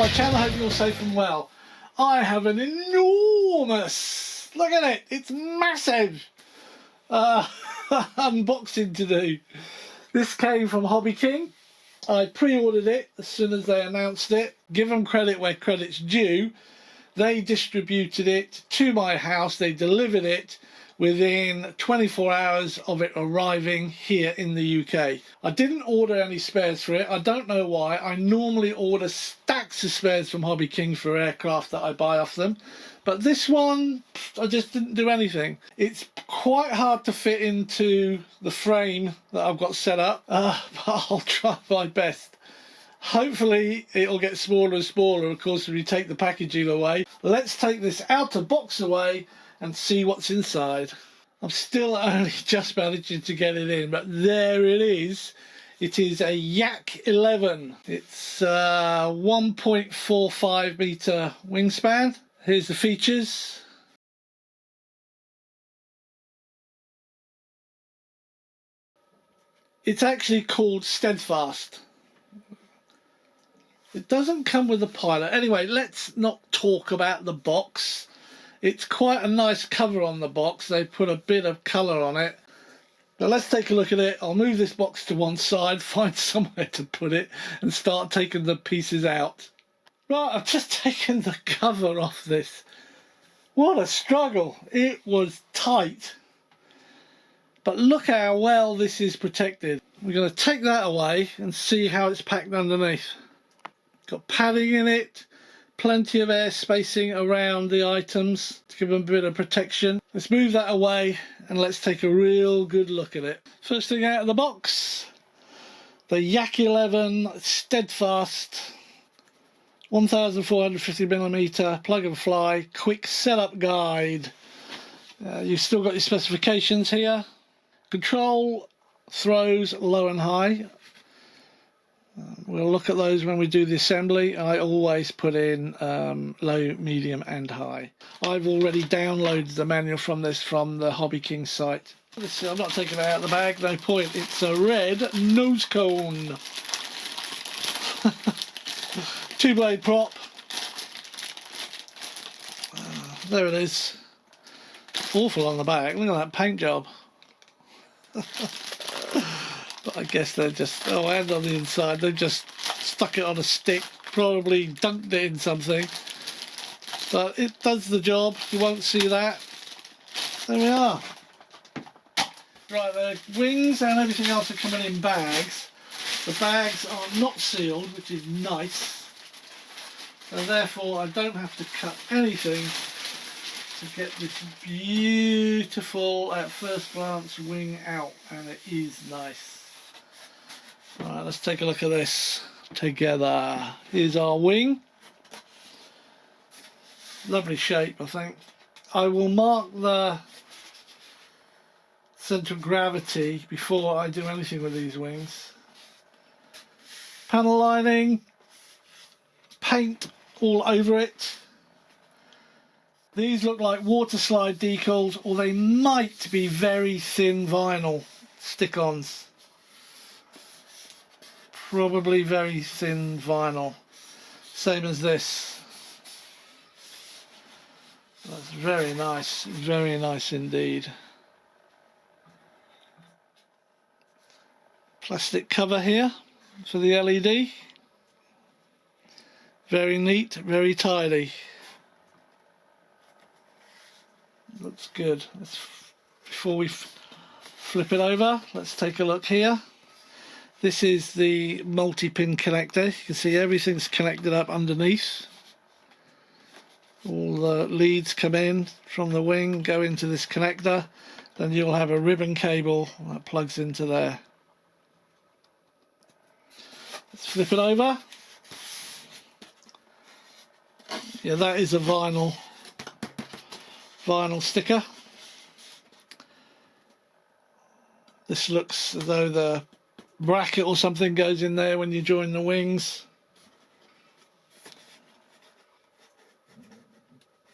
my channel. I hope you're all safe and well. I have an enormous, look at it, it's massive, unboxing to do. This came from HobbyKing. I pre-ordered it as soon as they announced it. Give them credit where credit's due. They distributed it to my house. They delivered it within 24 hours of it arriving here in the UK. I didn't order any spares for it. I don't know why. I normally order stacks of spares from HobbyKing for aircraft that I buy off them. But this one, I just didn't do anything. It's quite hard to fit into the frame that I've got set up, but I'll try my best. Hopefully it'll get smaller and smaller, of course, when you take the packaging away. Let's take this outer box away and see what's inside. I'm still only just managing to get it in, but there it is. It is a Yak11. It's 1.45 meter wingspan. Here's the features. It's actually called Steadfast. It doesn't come with a pilot. Anyway, let's not talk about the box. It's quite a nice cover on the box. They put a bit of colour on it. But let's take a look at it. I'll move this box to one side, find somewhere to put it, and start taking the pieces out. Right, I've just taken the cover off this. What a struggle. It was tight. But look how well this is protected. We're going to take that away and see how it's packed underneath. Got padding in it. Plenty of air spacing around the items to give them a bit of protection. Let's move that away and let's take a real good look at it. First thing out of the box, the Yak11 Steadfast 1450mm plug and fly quick setup guide. You've still got your specifications here. Control throws low and high. We'll look at those when we do the assembly. I always put in low, medium and high. I've already downloaded the manual from this from the HobbyKing site. I'm not taking it out of the bag, no point. It's a red nose cone. 2-blade prop. There it is. Awful on the back. Look at that paint job. But I guess they're just, oh, and on the inside, they've just stuck it on a stick, probably dunked it in something. But it does the job, you won't see that. There we are. Right, the wings and everything else are coming in bags. The bags are not sealed, which is nice. So therefore I don't have to cut anything to get this beautiful, at first glance, wing out. And it is nice. Right, let's take a look at this together. Here's our wing. Lovely shape, I think. I will mark the centre of gravity before I do anything with these wings. Panel lining, paint all over it. These look like water slide decals, or they might be very thin vinyl stick-ons. Probably very thin vinyl, same as this. That's very nice indeed. Plastic cover here for the LED. Very neat, very tidy. Looks good. Before we flip it over, let's take a look here. This is the multi-pin connector. You can see everything's connected up underneath. All the leads come in from the wing, go into this connector. Then you'll have a ribbon cable that plugs into there. Let's flip it over. Yeah, that is a vinyl sticker. This looks as though the bracket or something goes in there when you join the wings.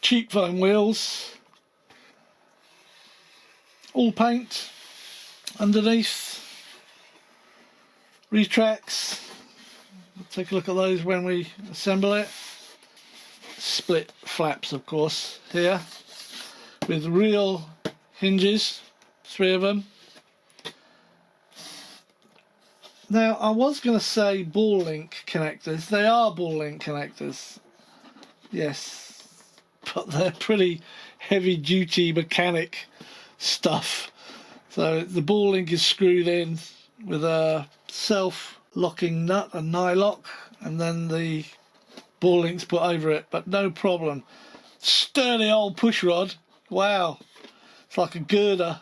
Cheap foam wheels. All paint underneath. Retracts. take a look at those when we assemble it. Split flaps, of course, here with real hinges, 3 of them. Now, I was going to say ball link connectors. They are ball link connectors, yes, but they're pretty heavy duty mechanic stuff. So the ball link is screwed in with a self-locking nut, a nylock, and then the ball link's put over it, but no problem. Sturdy old push rod. Wow, it's like a girder.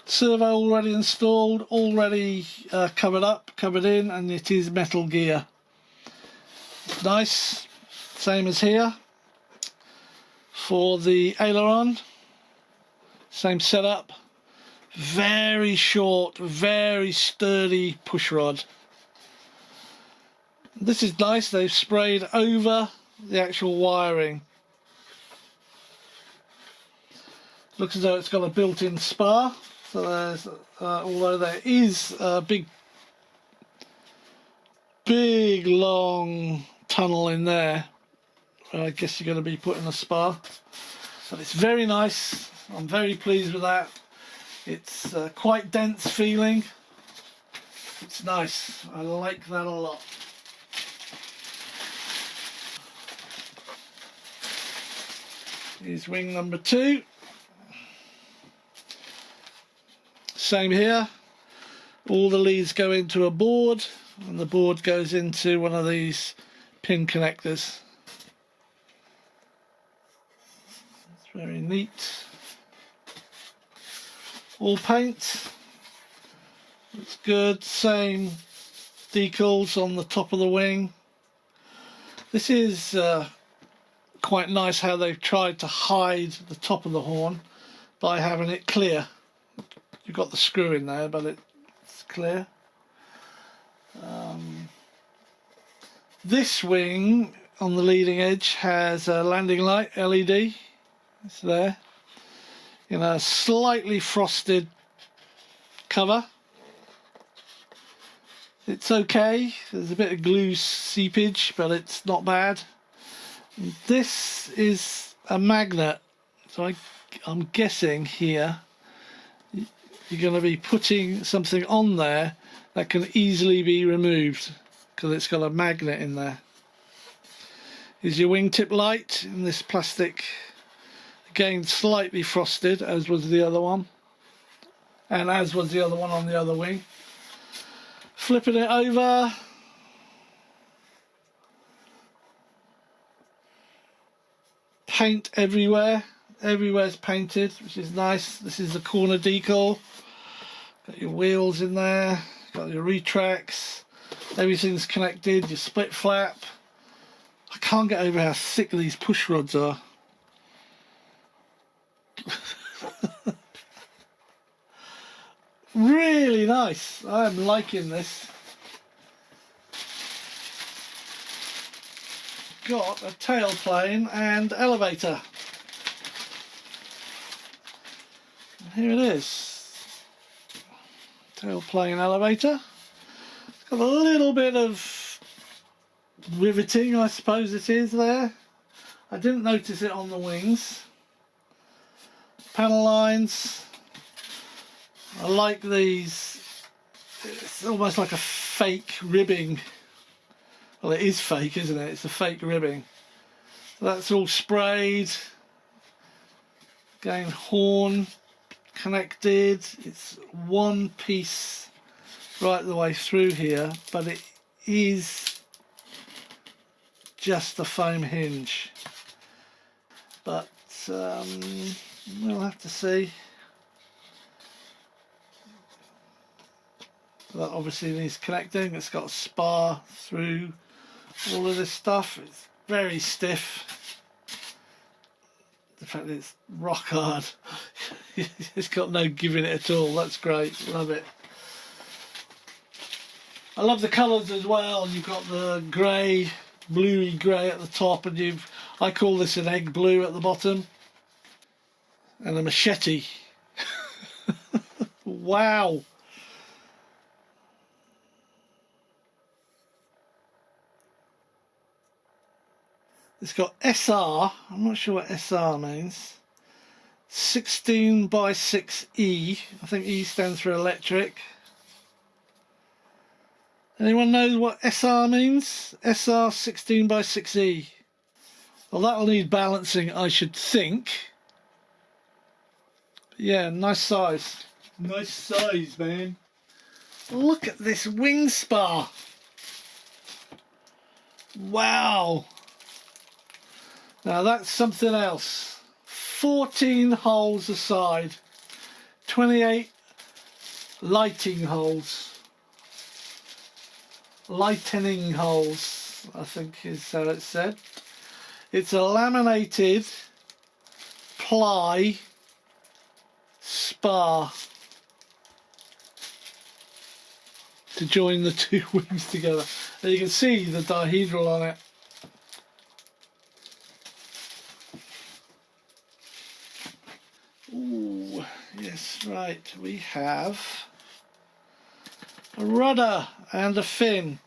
Servo already installed, already covered up, covered in, and it is metal gear. Nice, same as here. For the aileron, same setup. Very short, very sturdy push rod. This is nice, they've sprayed over the actual wiring. Looks as though it's got a built-in spar. So there's, although there is a big long tunnel in there, I guess you're going to be putting a spar. But it's very nice. I'm very pleased with that. It's quite dense feeling. It's nice. I like that a lot. Here's wing number 2. Same here, all the leads go into a board and the board goes into one of these pin connectors. It's very neat. All paint, it's good, same decals on the top of the wing. This is quite nice how they've tried to hide the top of the horn by having it clear. You've got the screw in there, but it's clear. This wing on the leading edge has a landing light LED. It's there in a slightly frosted cover. It's okay. There's a bit of glue seepage, but it's not bad. This is a magnet, so I'm guessing here you're going to be putting something on there that can easily be removed because it's got a magnet in there. Here's your wingtip light in this plastic, again slightly frosted as was the other one, and as was the other one on the other wing. Flipping it over, paint everywhere. Everywhere's painted, which is nice. This is the corner decal. Got your wheels in there, got your retracts, everything's connected, your split flap. I can't get over how thick these push rods are. Really nice. I'm liking this. Got a tailplane and elevator. Here it is. Tailplane elevator. It's got a little bit of riveting, I suppose it is there. I didn't notice it on the wings. Panel lines. I like these. It's almost like a fake ribbing. Well, it is fake, isn't it? It's a fake ribbing. So that's all sprayed. Again, horn connected. It's one piece right the way through here, but it is just a foam hinge. But we'll have to see. That obviously needs connecting. It's got a spar through all of this stuff. It's very stiff. The fact that it's rock hard. It's got no giving it at all. That's great. Love it. I love the colours as well. You've got the grey, bluey grey at the top, and I call this an egg blue at the bottom. And a machete. Wow. It's got SR, I'm not sure what SR means. 16 by 6E, I think E stands for electric. Anyone know what SR means? SR 16 by 6E. Well, that'll need balancing, I should think. Yeah, nice size. Nice size, man. Look at this wing spar. Wow. Now that's something else. 14 holes a side. 28 lighting holes. Lightening holes, I think is how it's said. It's a laminated ply spar to join the two wings together. And you can see the dihedral on it. Ooh, yes, right. We have a rudder and a fin.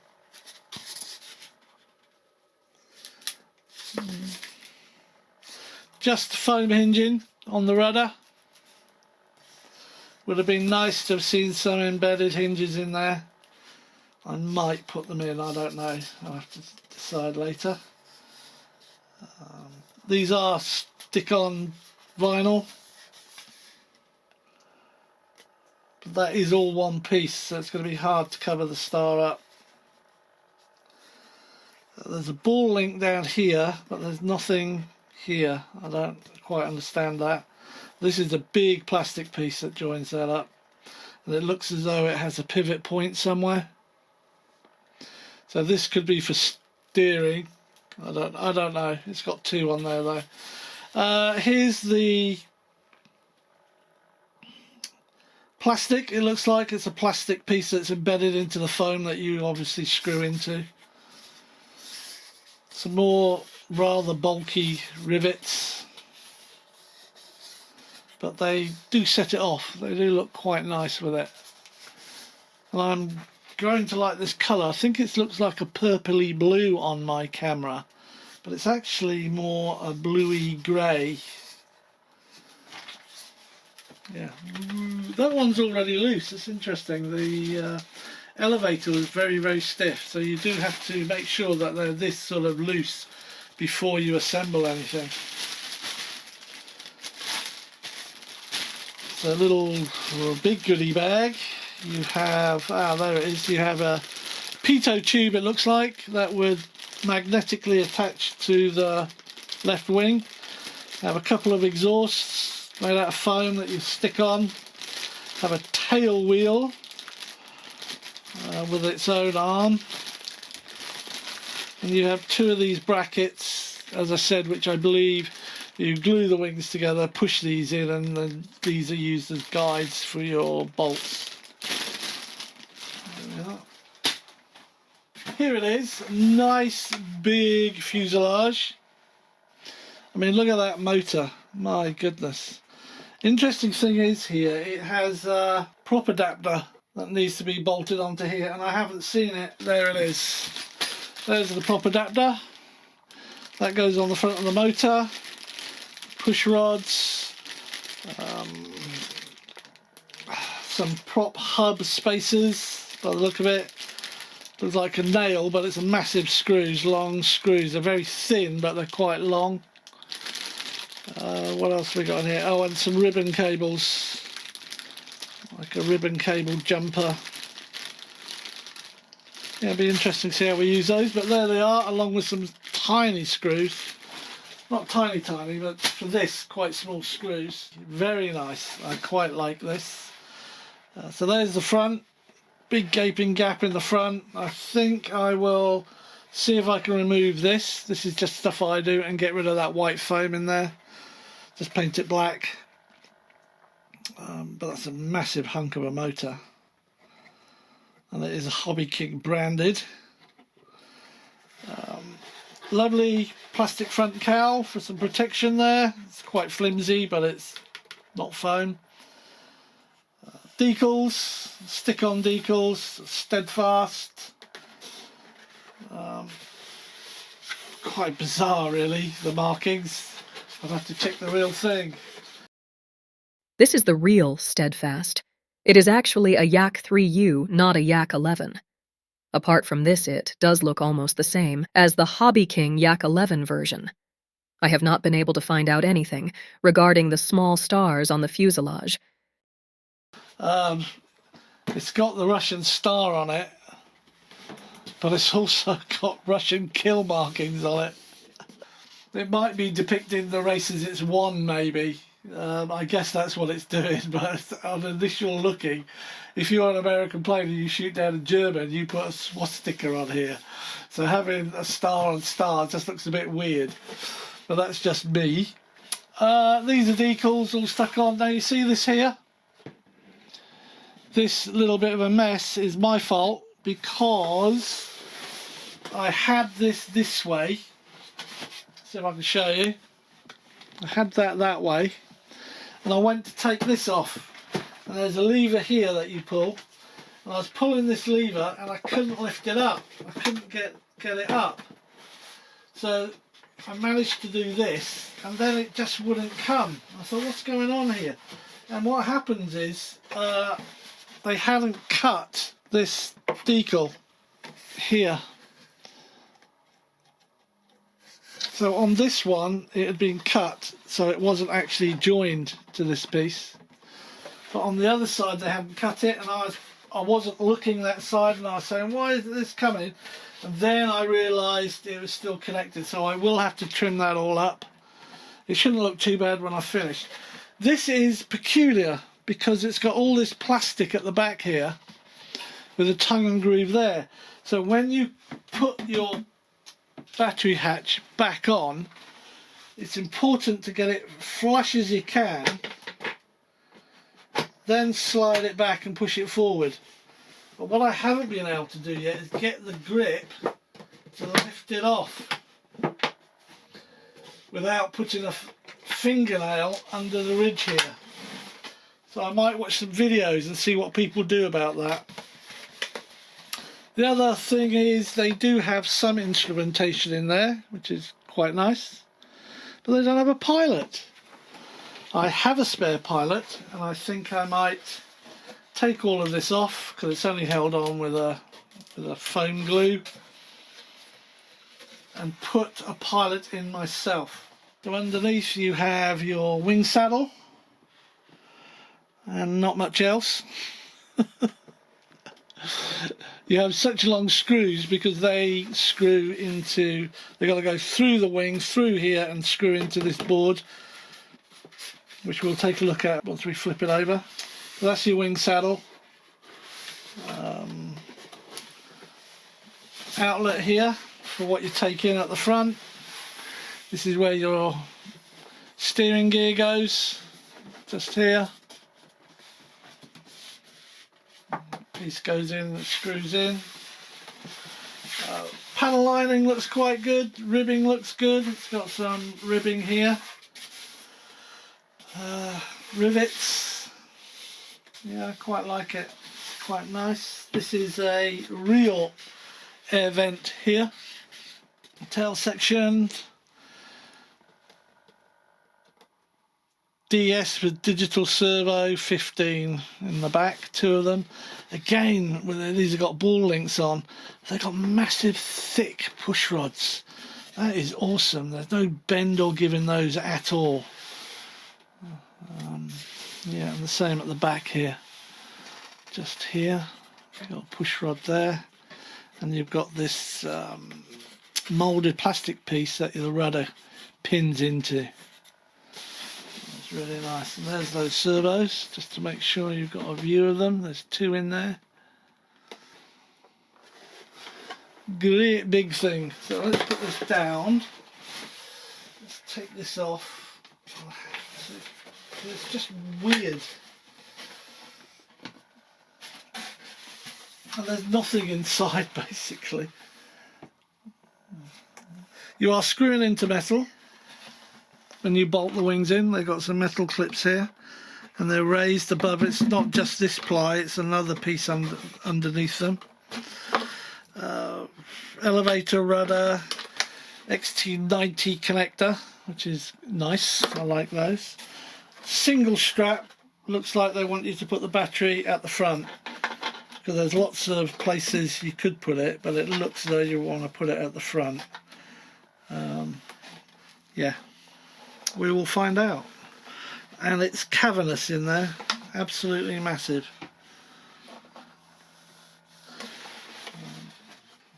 Just foam hinging on the rudder. Would have been nice to have seen some embedded hinges in there. I might put them in, I don't know. I'll have to decide later. These are stick-on vinyl. But that is all one piece, so it's going to be hard to cover the star up. There's a ball link down here, but there's nothing here. I don't quite understand that. This is a big plastic piece that joins that up, and it looks as though it has a pivot point somewhere. So this could be for steering. I don't know. It's got two on there though. Here's the plastic. It looks like it's a plastic piece that's embedded into the foam that you obviously screw into. Some more rather bulky rivets, but they do set it off. They do look quite nice with it. And I'm growing to like this colour. I think it looks like a purpley blue on my camera, but it's actually more a bluey grey. Yeah, that one's already loose. It's interesting. The elevator is very, very stiff, so you do have to make sure that they're this sort of loose before you assemble anything. It's a little big goodie bag. You have, there it is, you have a pitot tube, it looks like, that would magnetically attach to the left wing. You have a couple of exhausts made out of foam that you stick on. Have a tail wheel with its own arm. And you have two of these brackets, as I said, which I believe you glue the wings together, push these in, and then these are used as guides for your bolts. There we are. Here it is, nice big fuselage. I mean, look at that motor, my goodness. Interesting thing is here, it has a prop adapter that needs to be bolted onto here, and I haven't seen it. There it is. There's the prop adapter. That goes on the front of the motor. Push rods. Some prop hub spacers by the look of it. Looks like a nail, but it's a massive screws, long screws. They're very thin, but they're quite long. What else have we got in here? Oh, and some ribbon cables. Like a ribbon cable jumper. Yeah, it'll be interesting to see how we use those, but there they are, along with some tiny screws. Not tiny, but for this, quite small screws. Very nice. I quite like this. So there's the front. Big gaping gap in the front. I think I will see if I can remove this. This is just stuff I do, and get rid of that white foam in there. Just paint it black. But that's a massive hunk of a motor. And it is a HobbyKing branded. Lovely plastic front cowl for some protection there. It's quite flimsy, but it's not foam. Decals, stick-on decals, Steadfast. quite bizarre really, the markings. I'd have to check the real thing. This is the real Steadfast. It is actually a Yak3U, not a Yak11. Apart from this, it does look almost the same as the HobbyKing Yak11 version. I have not been able to find out anything regarding the small stars on the fuselage. It's got the Russian star on it, but it's also got Russian kill markings on it. It might be depicting the races it's won, maybe. I guess that's what it's doing, but on initial looking, if you're an American plane and you shoot down a German, you put a swastika on here. So having a star on star just looks a bit weird, but that's just me. These are decals all stuck on. Now you see this here? This little bit of a mess is my fault because I had this way. See if I can show you. I had that way, and I went to take this off, and there's a lever here that you pull, and I was pulling this lever and I couldn't lift it up. I couldn't get it up, so I managed to do this, and then it just wouldn't come. I thought, what's going on here? And what happens is they hadn't cut this decal here. So on this one, it had been cut, so it wasn't actually joined to this piece. But on the other side, they hadn't cut it, and I wasn't looking that side, and I was saying, why isn't this coming? And then I realised it was still connected, so I will have to trim that all up. It shouldn't look too bad when I finish. This is peculiar because it's got all this plastic at the back here with a tongue and groove there. So when you put your battery hatch back on, it's important to get it flush as you can, then slide it back and push it forward. But what I haven't been able to do yet is get the grip to lift it off without putting a fingernail under the ridge here. So I might watch some videos and see what people do about that. The other thing is they do have some instrumentation in there, which is quite nice, but they don't have a pilot. I have a spare pilot, and I think I might take all of this off because it's only held on with a foam glue, and put a pilot in myself. So underneath you have your wing saddle and not much else. You have such long screws because they screw into, they've got to go through the wing, through here, and screw into this board, which we'll take a look at once we flip it over. So that's your wing saddle. Outlet here for what you take in at the front. This is where your steering gear goes, just here. Piece goes in and screws in. Panel lining looks quite good, ribbing looks good, it's got some ribbing here. Rivets, yeah, I quite like it, quite nice. This is a real air vent here. Tail section, DS with digital servo, 15 in the back, 2 of them. Again, these have got ball links on. They've got massive thick push rods. That is awesome. There's no bend or give in those at all. Yeah, and the same at the back here. Just here, you've got a push rod there, and you've got this moulded plastic piece that the rudder pins into. It's really nice. And there's those servos, just to make sure you've got a view of them. There's 2 in there. Great big thing. So let's put this down. Let's take this off. It's just weird. And there's nothing inside basically. You are screwing into metal. When you bolt the wings in, they've got some metal clips here, and they're raised above. It's not just this ply, it's another piece underneath them. Elevator rudder, XT90 connector, which is nice. I like those. Single strap. Looks like they want you to put the battery at the front, because there's lots of places you could put it, but it looks as though you want to put it at the front. Yeah, we will find out. And it's cavernous in there, absolutely massive.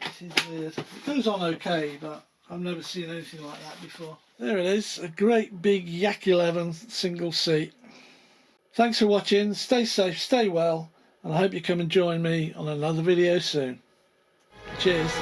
This is weird. It goes on okay, but I've never seen anything like that before. There it is, a great big Yak11 single seat. Thanks for watching, stay safe, stay well, and I hope you come and join me on another video soon. Cheers.